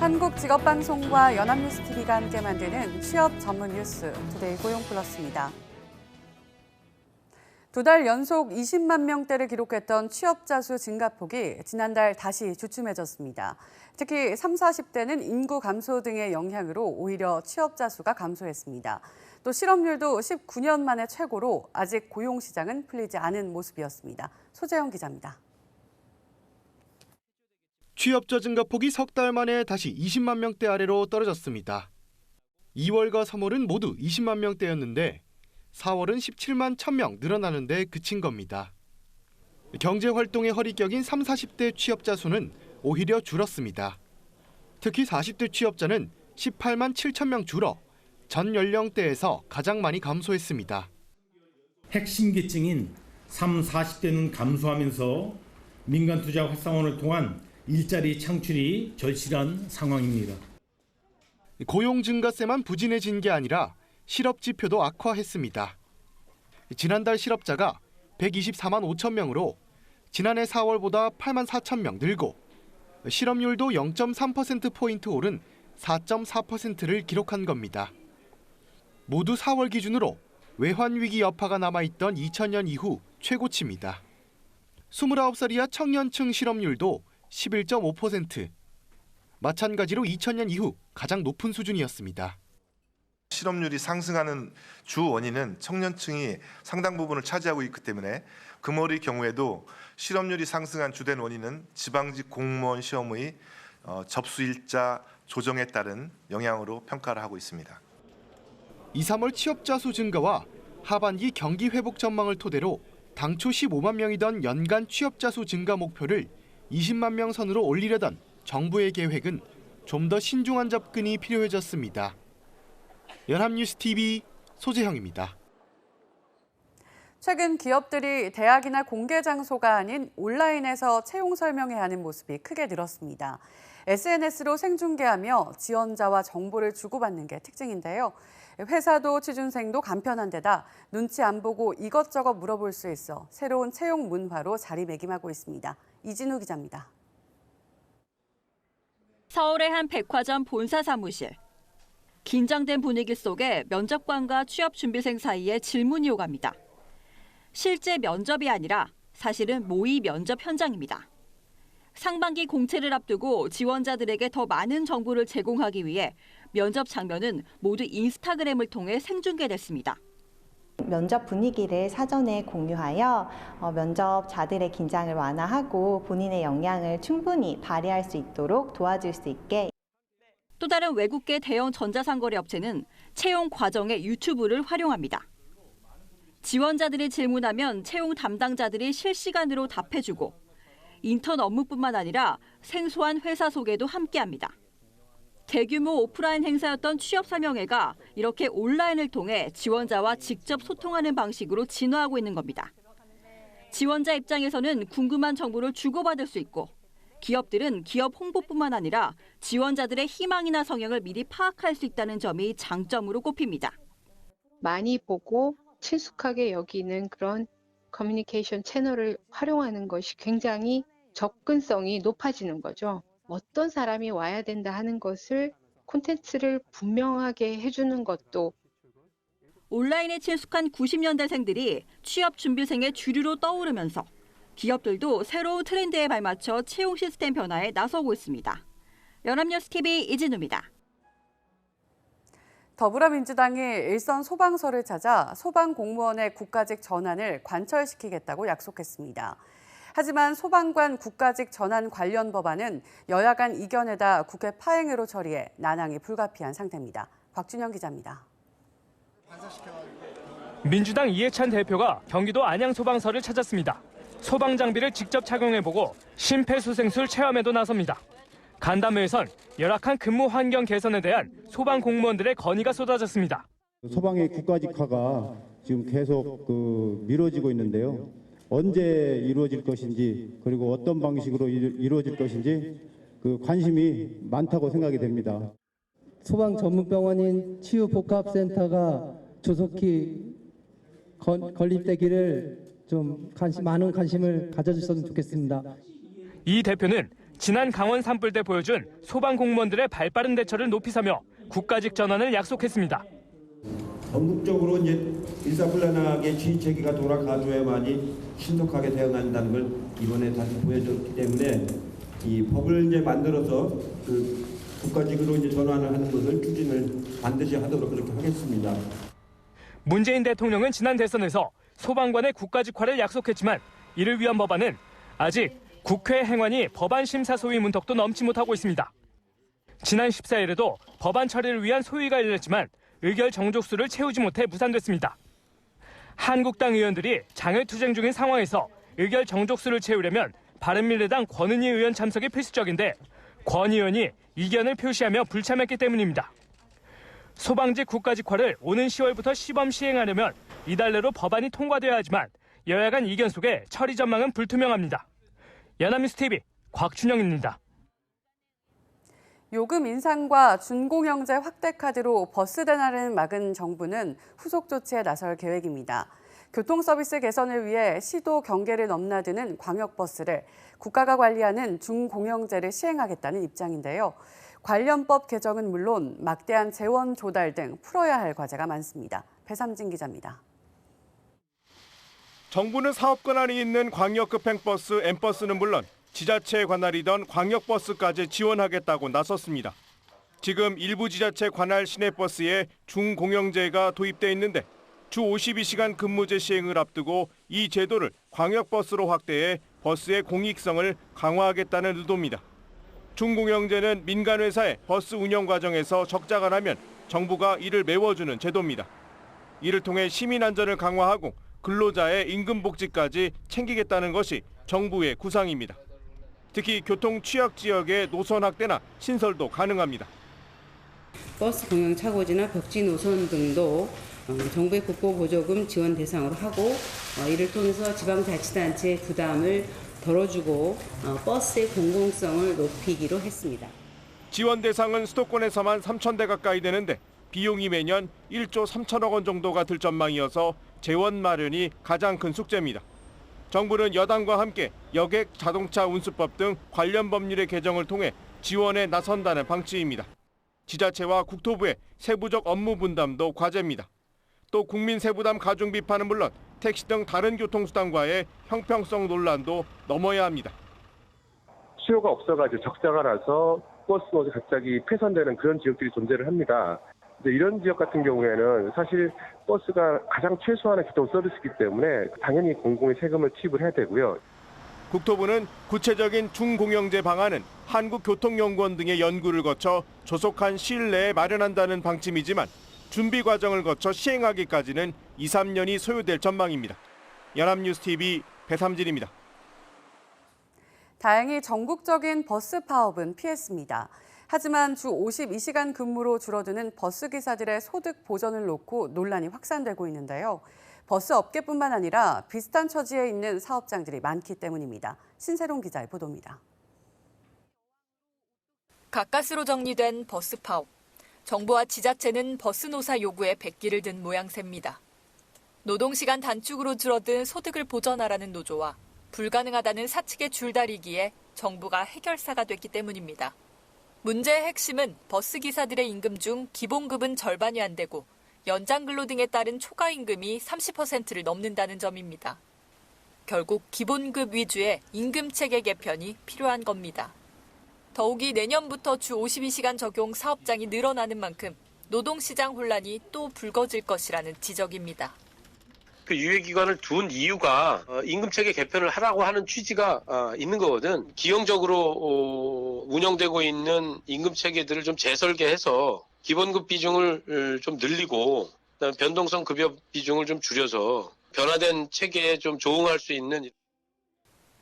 한국직업방송과 연합뉴스TV가 함께 만드는 취업 전문 뉴스 투데이 고용플러스입니다. 2달 연속 20만 명대를 기록했던 취업자 수 증가폭이 지난달 다시 주춤해졌습니다. 특히 30, 40대는 인구 감소 등의 영향으로 오히려 취업자 수가 감소했습니다. 또 실업률도 19년 만에 최고로 아직 고용시장은 풀리지 않은 모습이었습니다. 소재영 기자입니다. 취업자 증가폭이 석 달 만에 다시 20만 명대 아래로 떨어졌습니다. 2월과 3월은 모두 20만 명대였는데 4월은 17만 1000명 늘어나는 데 그친 겁니다. 경제활동의 허리격인 30, 40대 취업자 수는 오히려 줄었습니다. 특히 40대 취업자는 18만 7천 줄어 전 연령대에서 가장 많이 감소했습니다. 핵심 계층인 30, 40대는 감소하면서 민간 투자 활성화를 통한 일자리 창출이 절실한 상황입니다. 고용 증가세만 부진해진 게 아니라 실업 지표도 악화했습니다. 지난달 실업자가 124만 5천 명으로 지난해 4월보다 8만 4천 명 늘고 실업률도 0.3%포인트 오른 4.4%를 기록한 겁니다. 모두 4월 기준으로 외환위기 여파가 남아있던 2000년 이후 최고치입니다. 29살 이하 청년층 실업률도 11.5%. 마찬가지로 2000년 이후 가장 높은 수준이었습니다. 실업률이 상승하는 주 원인은 청년층이 상당 부분을 차지하고 있기 때문에 금월의 경우에도 실업률이 상승한 주된 원인은 지방직 공무원 시험의 접수일자 조정에 따른 영향으로 평가를 하고 있습니다. 2, 3월 취업자 수 증가와 하반기 경기 회복 전망을 토대로 당초 15만 명이던 연간 취업자 수 증가 목표를 20만 명 선으로 올리려던 정부의 계획은 좀 더 신중한 접근이 필요해졌습니다. 연합뉴스TV 소재형입니다. 최근 기업들이 대학이나 공개 장소가 아닌 온라인에서 채용 설명회 하는 모습이 크게 늘었습니다. SNS로 생중계하며 지원자와 정보를 주고받는 게 특징인데요. 회사도 취준생도 간편한 데다 눈치 안 보고 이것저것 물어볼 수 있어 새로운 채용 문화로 자리매김하고 있습니다. 이진우 기자입니다. 서울의 한 백화점 본사 사무실. 긴장된 분위기 속에 면접관과 취업준비생 사이에 질문이 오갑니다. 실제 면접이 아니라 사실은 모의 면접 현장입니다. 상반기 공채를 앞두고 지원자들에게 더 많은 정보를 제공하기 위해 면접 장면은 모두 인스타그램을 통해 생중계됐습니다. 면접 분위기를 사전에 공유하여 면접자들의 긴장을 완화하고 본인의 역량을 충분히 발휘할 수 있도록 도와줄 수 있게. 또 다른 외국계 대형 전자상거래 업체는 채용 과정에 유튜브를 활용합니다. 지원자들이 질문하면 채용 담당자들이 실시간으로 답해주고 인턴 업무뿐만 아니라 생소한 회사 소개도 함께합니다. 대규모 오프라인 행사였던 취업설명회가 이렇게 온라인을 통해 지원자와 직접 소통하는 방식으로 진화하고 있는 겁니다. 지원자 입장에서는 궁금한 정보를 주고받을 수 있고 기업들은 기업 홍보뿐만 아니라 지원자들의 희망이나 성향을 미리 파악할 수 있다는 점이 장점으로 꼽힙니다. 많이 보고 친숙하게 여기는 그런 커뮤니케이션 채널을 활용하는 것이 굉장히 접근성이 높아지는 거죠. 어떤 사람이 와야 된다 하는 것을 콘텐츠를 분명하게 해주는 것도. 온라인에 친숙한 90년대생들이 취업준비생의 주류로 떠오르면서 기업들도 새로운 트렌드에 발맞춰 채용 시스템 변화에 나서고 있습니다. 연합뉴스TV 이진우입니다. 더불어민주당이 일선 소방서를 찾아 소방공무원의 국가직 전환을 관철시키겠다고 약속했습니다. 하지만 소방관 국가직 전환 관련 법안은 여야 간 이견에다 국회 파행으로 처리해 난항이 불가피한 상태입니다. 곽준영 기자입니다. 민주당 이해찬 대표가 경기도 안양 소방서를 찾았습니다. 소방 장비를 직접 착용해보고 심폐소생술 체험에도 나섭니다. 간담회에선 열악한 근무 환경 개선에 대한 소방 공무원들의 건의가 쏟아졌습니다. 소방의 국가직화가 지금 계속 미뤄지고 있는데요. 언제 이루어질 것인지 그리고 어떤 방식으로 이루어질 것인지 관심이 많다고 생각이 됩니다. 소방 전문병원인 치유복합센터가 조속히 건립되기를 좀 많은 관심을 가져주셨으면 좋겠습니다. 이 대표는 지난 강원 산불 때 보여준 소방 공무원들의 발빠른 대처를 높이사며 국가직 전환을 약속했습니다. 전국적으로 이제 일사불란하게 지휘 체계가 돌아가줘야만이 신속하게 대응한다는 걸 이번에 다시 보여줬기 때문에 이 법을 이제 만들어서 그 국가직으로 이제 전환을 하는 것을 추진을 반드시 하도록 그렇게 하겠습니다. 문재인 대통령은 지난 대선에서 소방관의 국가직화를 약속했지만 이를 위한 법안은 아직 국회 행안위 법안 심사 소위 문턱도 넘지 못하고 있습니다. 지난 14일에도 법안 처리를 위한 소위가 열렸지만 의결 정족수를 채우지 못해 무산됐습니다. 한국당 의원들이 장외투쟁 중인 상황에서 의결 정족수를 채우려면 바른미래당 권은희 의원 참석이 필수적인데 권 의원이 이견을 표시하며 불참했기 때문입니다. 소방직 국가직화를 오는 10월부터 시범 시행하려면 이달 내로 법안이 통과돼야 하지만 여야 간 이견 속에 처리 전망은 불투명합니다. 연합뉴스TV 곽준영입니다. 요금 인상과 준공영제 확대 카드로 버스 대란을 막은 정부는 후속 조치에 나설 계획입니다. 교통서비스 개선을 위해 시도 경계를 넘나드는 광역버스를 국가가 관리하는 준공영제를 시행하겠다는 입장인데요. 관련법 개정은 물론 막대한 재원 조달 등 풀어야 할 과제가 많습니다. 배삼진 기자입니다. 정부는 사업 권한이 있는 광역급행버스 M버스는 물론 지자체에 관할이던 광역버스까지 지원하겠다고 나섰습니다. 지금 일부 지자체 관할 시내버스에 중공영제가 도입돼 있는데 주 52시간 근무제 시행을 앞두고 이 제도를 광역버스로 확대해 버스의 공익성을 강화하겠다는 의도입니다. 중공영제는 민간회사의 버스 운영 과정에서 적자가 나면 정부가 이를 메워주는 제도입니다. 이를 통해 시민 안전을 강화하고 근로자의 임금 복지까지 챙기겠다는 것이 정부의 구상입니다. 특히 교통 취약 지역의 노선 확대나 신설도 가능합니다. 버스 공영 차고지나 벽지 노선 등도 정부의 국고보조금 지원 대상으로 하고 이를 통해서 지방자치단체의 부담을 덜어주고 버스의 공공성을 높이기로 했습니다. 지원 대상은 수도권에서만 3,000대 가까이 되는데 비용이 매년 1조 3천억 원 정도가 들 전망이어서 재원 마련이 가장 큰 숙제입니다. 정부는 여당과 함께 여객 자동차 운수법 등 관련 법률의 개정을 통해 지원에 나선다는 방침입니다. 지자체와 국토부의 세부적 업무 분담도 과제입니다. 또 국민 세부담 가중 비판은 물론 택시 등 다른 교통수단과의 형평성 논란도 넘어야 합니다. 수요가 없어가지고 적자가 나서 버스가 갑자기 폐선되는 그런 지역들이 존재를 합니다. 이런 지역 같은 경우에는 사실 버스가 가장 최소한의 교통 서비스이기 때문에 당연히 공공의 세금을 투입을 해야 되고요. 국토부는 구체적인 중공영제 방안은 한국교통연구원 등의 연구를 거쳐 조속한 시일 내에 마련한다는 방침이지만 준비 과정을 거쳐 시행하기까지는 2, 3년이 소요될 전망입니다. 연합뉴스TV 배삼진입니다. 다행히 전국적인 버스 파업은 피했습니다. 하지만 주 52시간 근무로 줄어드는 버스 기사들의 소득 보전을 놓고 논란이 확산되고 있는데요. 버스 업계뿐만 아니라 비슷한 처지에 있는 사업장들이 많기 때문입니다. 신세롱 기자의 보도입니다. 가까스로 정리된 버스 파업. 정부와 지자체는 버스 노사 요구에 백기를 든 모양새입니다. 노동시간 단축으로 줄어든 소득을 보전하라는 노조와 불가능하다는 사측의 줄다리기에 정부가 해결사가 됐기 때문입니다. 문제의 핵심은 버스 기사들의 임금 중 기본급은 절반이 안 되고 연장 근로 등에 따른 초과 임금이 30%를 넘는다는 점입니다. 결국 기본급 위주의 임금 체계 개편이 필요한 겁니다. 더욱이 내년부터 주 52시간 적용 사업장이 늘어나는 만큼 노동시장 혼란이 또 불거질 것이라는 지적입니다. 그 유예기간을 둔 이유가 임금체계 개편을 하라고 하는 취지가 있는 거거든. 기형적으로 운영되고 있는 임금체계들을 좀 재설계해서 기본급 비중을 좀 늘리고 그다음에 변동성 급여 비중을 좀 줄여서 변화된 체계에 좀 조응할 수 있는.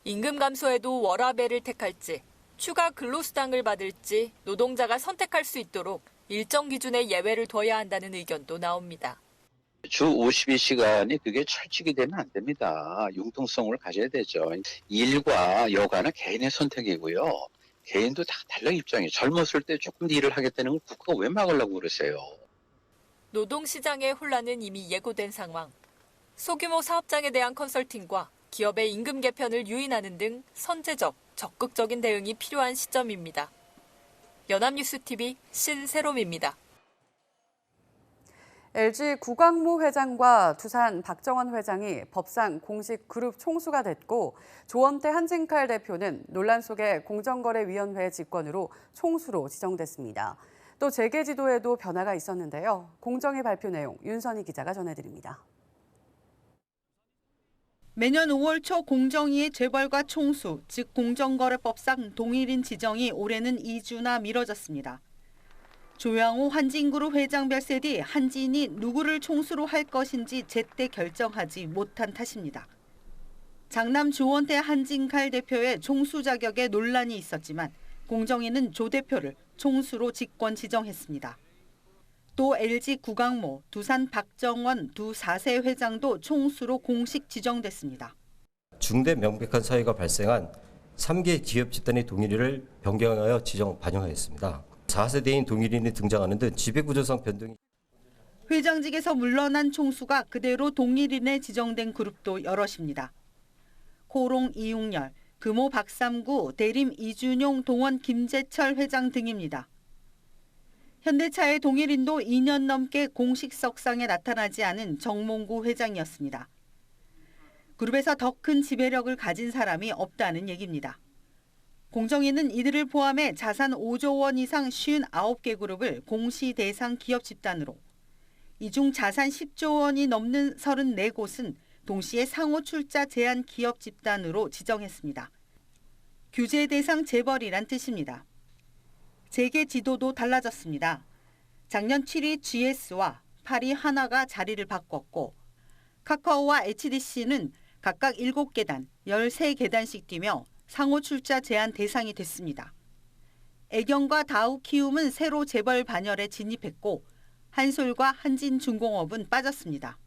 임금 감소에도 워라밸을 택할지 추가 근로수당을 받을지 노동자가 선택할 수 있도록 일정 기준의 예외를 둬야 한다는 의견도 나옵니다. 주 52시간이 그게 철칙이 되면 안 됩니다. 융통성을 가져야 되죠. 일과 여가는 개인의 선택이고요. 개인도 다 다른 입장이에요. 젊었을 때 조금 더 일을 하겠다는 걸 국가가 왜 막으려고 그러세요? 노동시장의 혼란은 이미 예고된 상황. 소규모 사업장에 대한 컨설팅과 기업의 임금 개편을 유인하는 등 선제적, 적극적인 대응이 필요한 시점입니다. 연합뉴스TV 신세롬입니다. LG 구광모 회장과 두산 박정원 회장이 법상 공식 그룹 총수가 됐고 조원태 한진칼 대표는 논란 속에 공정거래위원회 직권으로 총수로 지정됐습니다. 또 재계 지도에도 변화가 있었는데요. 공정위 발표 내용 윤선희 기자가 전해드립니다. 매년 5월 초 공정위의 재벌과 총수, 즉 공정거래법상 동일인 지정이 올해는 2주나 미뤄졌습니다. 조양호 한진그룹 회장 별세 뒤 한진이 누구를 총수로 할 것인지 제때 결정하지 못한 탓입니다. 장남 조원태 한진칼 대표의 총수 자격에 논란이 있었지만 공정위는 조 대표를 총수로 직권 지정했습니다. 또 LG 구광모, 두산 박정원 두 4세 회장도 총수로 공식 지정됐습니다. 중대 명백한 사유가 발생한 3개 기업 집단의 동일인을 변경하여 지정 반영하였습니다. 4세대인 동일인이 등장하는 등 지배구조상 변동이. 회장직에서 물러난 총수가 그대로 동일인에 지정된 그룹도 여럿입니다. 코롱 이웅열, 금호 박삼구, 대림 이준용, 동원 김재철 회장 등입니다. 현대차의 동일인도 2년 넘게 공식 석상에 나타나지 않은 정몽구 회장이었습니다. 그룹에서 더 큰 지배력을 가진 사람이 없다는 얘기입니다. 공정위는 이들을 포함해 자산 5조 원 이상 59개 그룹을 공시 대상 기업 집단으로, 이 중 자산 10조 원이 넘는 34곳은 동시에 상호 출자 제한 기업 집단으로 지정했습니다. 규제 대상 재벌이란 뜻입니다. 재계 지도도 달라졌습니다. 작년 7위 GS와 8위 하나가 자리를 바꿨고 카카오와 HDC는 각각 7계단, 13계단씩 뛰며 상호 출자 제한 대상이 됐습니다. 애경과 다우키움은 새로 재벌 반열에 진입했고 한솔과 한진중공업은 빠졌습니다.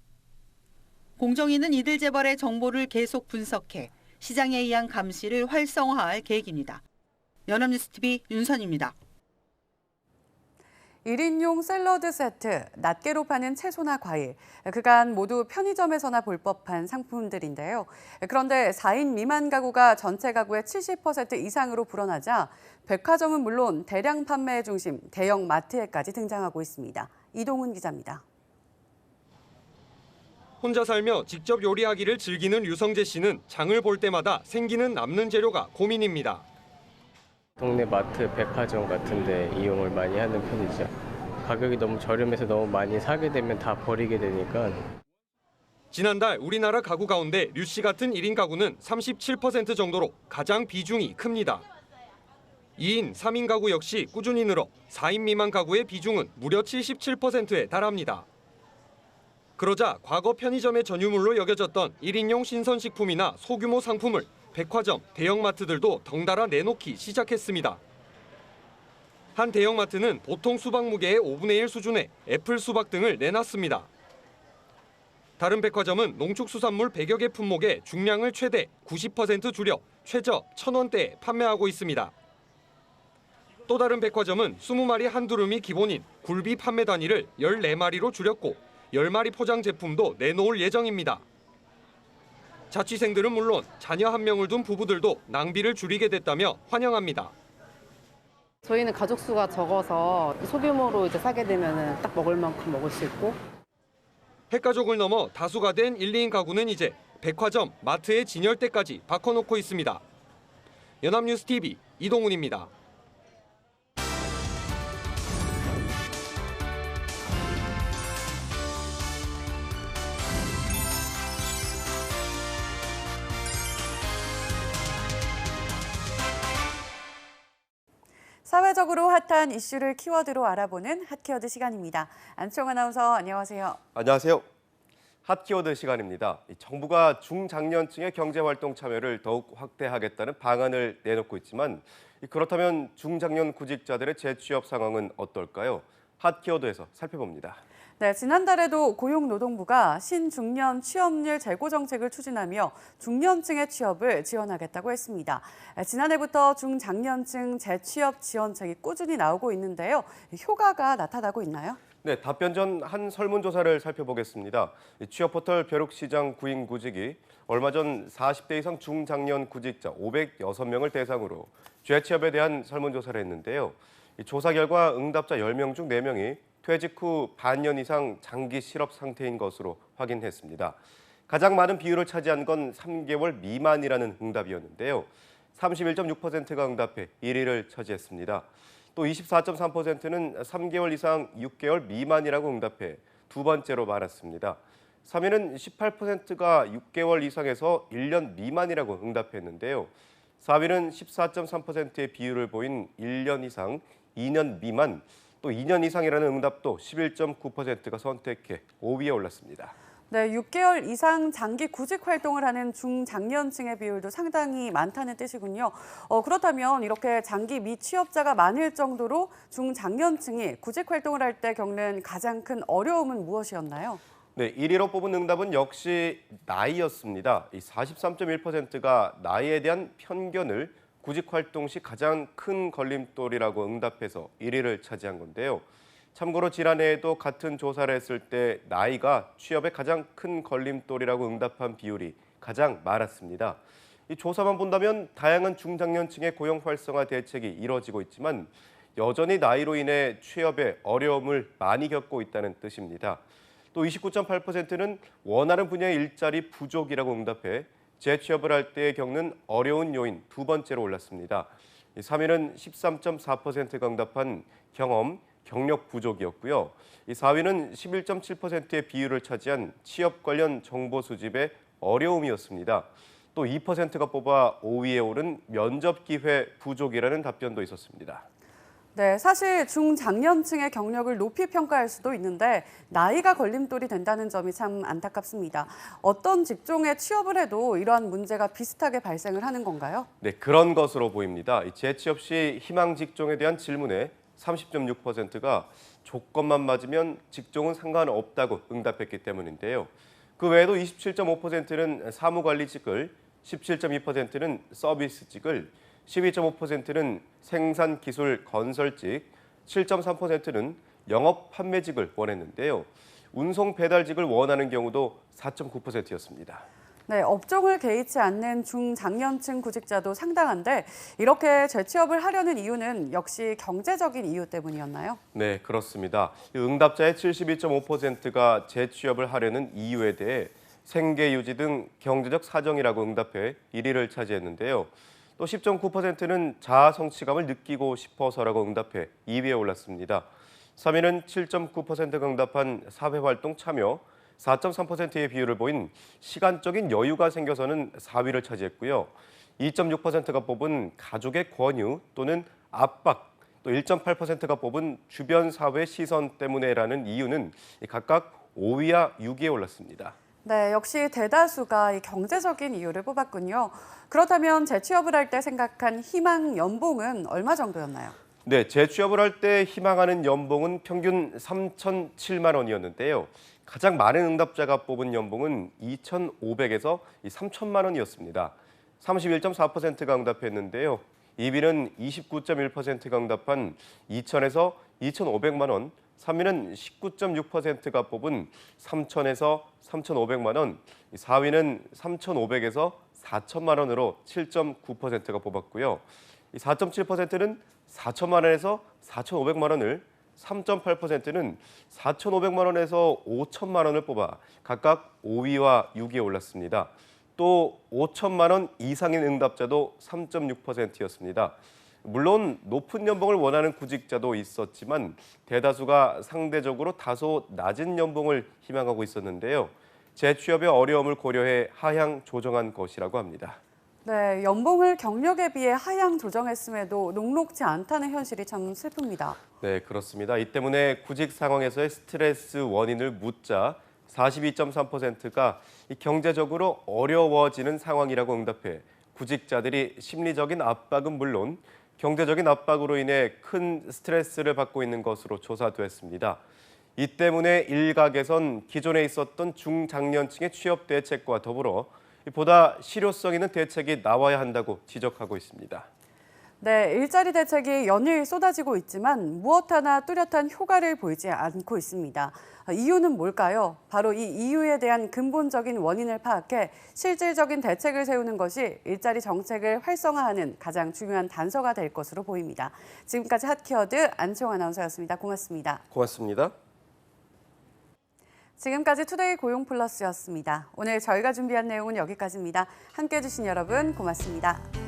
공정위는 이들 재벌의 정보를 계속 분석해 시장에 의한 감시를 활성화할 계획입니다. 연합뉴스TV 윤선입니다. 1인용 샐러드 세트, 낱개로 파는 채소나 과일, 그간 모두 편의점에서나 볼 법한 상품들인데요. 그런데 4인 미만 가구가 전체 가구의 70% 이상으로 불어나자 백화점은 물론 대량 판매의 중심, 대형 마트에까지 등장하고 있습니다. 이동훈 기자입니다. 혼자 살며 직접 요리하기를 즐기는 류성재 씨는 장을 볼 때마다 생기는 남는 재료가 고민입니다. 동네 마트, 백화점 같은 데 이용을 많이 하는 편이죠. 가격이 너무 저렴해서 너무 많이 사게 되면 다 버리게 되니까. 지난달 우리나라 가구 가운데 류 씨 같은 1인 가구는 37% 정도로 가장 비중이 큽니다. 2인, 3인 가구 역시 꾸준히 늘어 4인 미만 가구의 비중은 무려 77%에 달합니다. 그러자 과거 편의점의 전유물로 여겨졌던 1인용 신선식품이나 소규모 상품을 백화점, 대형마트들도 덩달아 내놓기 시작했습니다. 한 대형마트는 보통 수박 무게의 5분의 1 수준의 애플 수박 등을 내놨습니다. 다른 백화점은 농축수산물 100여 개 품목의 중량을 최대 90% 줄여 최저 1,000원대에 판매하고 있습니다. 또 다른 백화점은 20마리 한두름이 기본인 굴비 판매 단위를 14마리로 줄였고 10마리 포장 제품도 내놓을 예정입니다. 자취생들은 물론 자녀 1명을 둔 부부들도 낭비를 줄이게 됐다며 환영합니다. 저희는 가족 수가 적어서 소규모로 사게 되면 딱 먹을 만큼 먹을 수 있고. 핵가족을 넘어 다수가 된 1, 2인 가구는 이제 백화점, 마트의 진열대까지 바꿔놓고 있습니다. 연합뉴스TV 이동훈입니다. 사회적으로 핫한 이슈를 키워드로 알아보는 핫키워드 시간입니다. 안치홍 아나운서 안녕하세요. 안녕하세요. 핫키워드 시간입니다. 정부가 중장년층의 경제활동 참여를 더욱 확대하겠다는 방안을 내놓고 있지만 그렇다면 중장년 구직자들의 재취업 상황은 어떨까요? 핫키워드에서 살펴봅니다. 네, 지난달에도 고용노동부가 신중년 취업률 제고 정책을 추진하며 중년층의 취업을 지원하겠다고 했습니다. 지난해부터 중장년층 재취업 지원책이 꾸준히 나오고 있는데요. 효과가 나타나고 있나요? 네, 답변 전 한 설문조사를 살펴보겠습니다. 취업 포털 벼룩시장 구인구직이 얼마 전 40대 이상 중장년 구직자 506명을 대상으로 재취업에 대한 설문조사를 했는데요. 조사 결과 응답자 10명 중 4명이 퇴직 후 반년 이상 장기 실업 상태인 것으로 확인했습니다. 가장 많은 비율을 차지한 건 3개월 미만이라는 응답이었는데요. 31.6%가 응답해 1위를 차지했습니다. 또 24.3%는 3개월 이상 6개월 미만이라고 응답해 두 번째로 많았습니다. 3위는 18%가 6개월 이상에서 1년 미만이라고 응답했는데요. 4위는 14.3%의 비율을 보인 1년 이상, 2년 미만, 또 2년 이상이라는 응답도 11.9%가 선택해 5위에 올랐습니다. 네, 6개월 이상 장기 구직 활동을 하는 중장년층의 비율도 상당히 많다는 뜻이군요. 그렇다면 이렇게 장기 미취업자가 많을 정도로 중장년층이 구직 활동을 할 때 겪는 가장 큰 어려움은 무엇이었나요? 네, 1위로 뽑은 응답은 역시 나이였습니다. 이 43.1%가 나이에 대한 편견을 구직 활동 시 가장 큰 걸림돌이라고 응답해서 1위를 차지한 건데요. 참고로 지난해에도 같은 조사를 했을 때 나이가 취업의 가장 큰 걸림돌이라고 응답한 비율이 가장 많았습니다. 이 조사만 본다면 다양한 중장년층의 고용 활성화 대책이 이뤄지고 있지만 여전히 나이로 인해 취업에 어려움을 많이 겪고 있다는 뜻입니다. 또 29.8%는 원하는 분야의 일자리 부족이라고 응답해 재취업을 할 때 겪는 어려운 요인 두 번째로 올랐습니다. 3위는 13.4%가 응답한 경력 부족이었고요. 4위는 11.7%의 비율을 차지한 취업 관련 정보 수집의 어려움이었습니다. 또 2%가 뽑아 5위에 오른 면접 기회 부족이라는 답변도 있었습니다. 네, 사실 중장년층의 경력을 높이 평가할 수도 있는데 나이가 걸림돌이 된다는 점이 참 안타깝습니다. 어떤 직종에 취업을 해도 이러한 문제가 비슷하게 발생을 하는 건가요? 네, 그런 것으로 보입니다. 재취업 시 희망 직종에 대한 질문에 30.6%가 조건만 맞으면 직종은 상관없다고 응답했기 때문인데요. 그 외에도 27.5%는 사무관리직을, 17.2%는 서비스직을, 12.5%는 생산기술 건설직, 7.3%는 영업 판매직을 원했는데요. 운송 배달직을 원하는 경우도 4.9%였습니다. 네, 업종을 개의치 않는 중장년층 구직자도 상당한데 이렇게 재취업을 하려는 이유는 역시 경제적인 이유 때문이었나요? 네, 그렇습니다. 응답자의 72.5%가 재취업을 하려는 이유에 대해 생계 유지 등 경제적 사정이라고 응답해 1위를 차지했는데요. 또 10.9%는 자아 성취감을 느끼고 싶어서라고 응답해 2위에 올랐습니다. 3위는 7.9%가 응답한 사회활동 참여, 4.3%의 비율을 보인 시간적인 여유가 생겨서는 4위를 차지했고요. 2.6%가 뽑은 가족의 권유 또는 압박, 또 1.8%가 뽑은 주변 사회 시선 때문에라는 이유는 각각 5위와 6위에 올랐습니다. 네, 역시 대다수가 이 경제적인 이유를 뽑았군요. 그렇다면 재취업을 할 때 생각한 희망 연봉은 얼마 정도였나요? 네, 재취업을 할 때 희망하는 연봉은 평균 3,007만 원이었는데요. 가장 많은 응답자가 뽑은 연봉은 2,500에서 3,000만 원이었습니다. 31.4%가 응답했는데요. 2위는 29.1%가 응답한 2,000에서 2,500만 원, 3위는 19.6%가 뽑은 3,000에서 3,500만 원, 4위는 3,500에서 4,000만 원으로 7.9%가 뽑았고요. 4.7%는 4,000만 원에서 4,500만 원을, 3.8%는 4,500만 원에서 5,000만 원을 뽑아 각각 5위와 6위에 올랐습니다. 또 5천만 원 이상인 응답자도 3.6%였습니다. 물론 높은 연봉을 원하는 구직자도 있었지만 대다수가 상대적으로 다소 낮은 연봉을 희망하고 있었는데요. 재취업의 어려움을 고려해 하향 조정한 것이라고 합니다. 네, 연봉을 경력에 비해 하향 조정했음에도 녹록지 않다는 현실이 참 슬픕니다. 네, 그렇습니다. 이 때문에 구직 상황에서의 스트레스 원인을 묻자 42.3%가 경제적으로 어려워지는 상황이라고 응답해 구직자들이 심리적인 압박은 물론 경제적인 압박으로 인해 큰 스트레스를 받고 있는 것으로 조사됐습니다. 이 때문에 일각에선 기존에 있었던 중장년층의 취업 대책과 더불어 보다 실효성 있는 대책이 나와야 한다고 지적하고 있습니다. 네, 일자리 대책이 연일 쏟아지고 있지만 무엇 하나 뚜렷한 효과를 보이지 않고 있습니다. 이유는 뭘까요? 바로 이 이유에 대한 근본적인 원인을 파악해 실질적인 대책을 세우는 것이 일자리 정책을 활성화하는 가장 중요한 단서가 될 것으로 보입니다. 지금까지 핫키워드 안치홍 아나운서였습니다. 고맙습니다. 고맙습니다. 지금까지 투데이 고용 플러스였습니다. 오늘 저희가 준비한 내용은 여기까지입니다. 함께해 주신 여러분 고맙습니다.